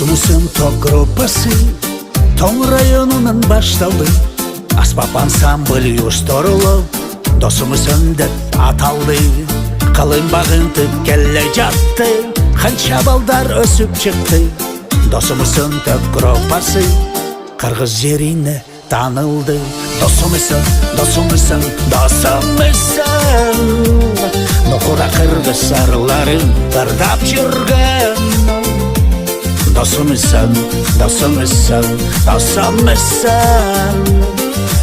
Досумуздун ток группасы Тоң районунан башталды. Аспап ансамбль уюштурулуп Досумуздун деп аталды. Калың багынтып келе жатты, канча балдар өсүп чыкты. Досумуздун ток группасы Кыргыз жерине танылды. Досумуздун, досумуздун, досумуздун Нукура кыргыз сарларын ырдап жүргөн. Досумуздун, досумуздун, досумуздун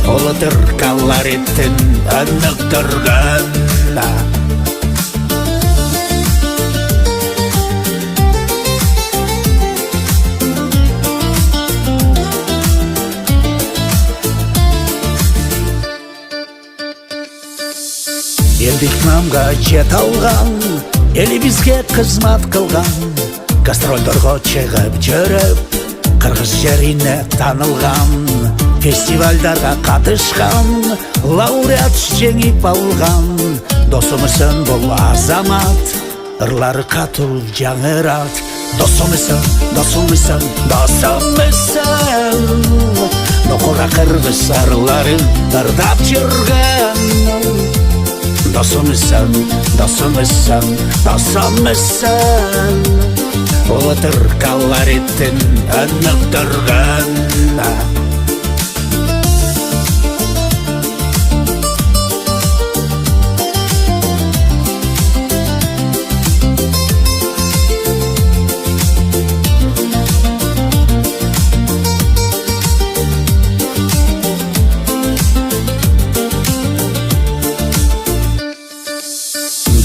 Улы тыркалар иттин өнүктүргөн. Элдик намга жет алган, элибизге кызмат кылган. Гастролдорго чыгып жүрүп, кыргыз жерине танылган. Фестивалдарга катышкан, лауреат жеңип алган. Досумуздун бул азамат, ырлары катуу жаңырат. Досумуздун, досумуздун, досумуздун Нукура кыргыз сарларын ырдап жүргөн. Досумуздун, досумуздун, досумуздун Улы тыркалар иттин өнүктүргөн.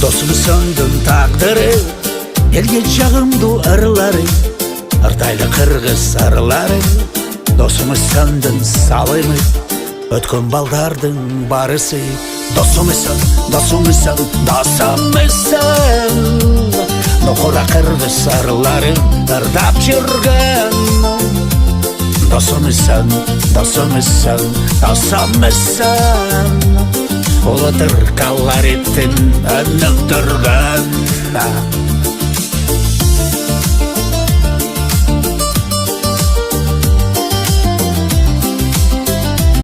Досумуздун тагдыры элге жагымдуу ырлары, ырдайлы кыргыз ырлары. Досумуздун салымы өткөн балдардын барысы. Досумуздун, досумуздун, досумуздун Нукура кыргыз ырларын ырдап жүргөн. Досумуздун, досумуздун, досумуздун Улы тыркалар иттин өнүктүргөн.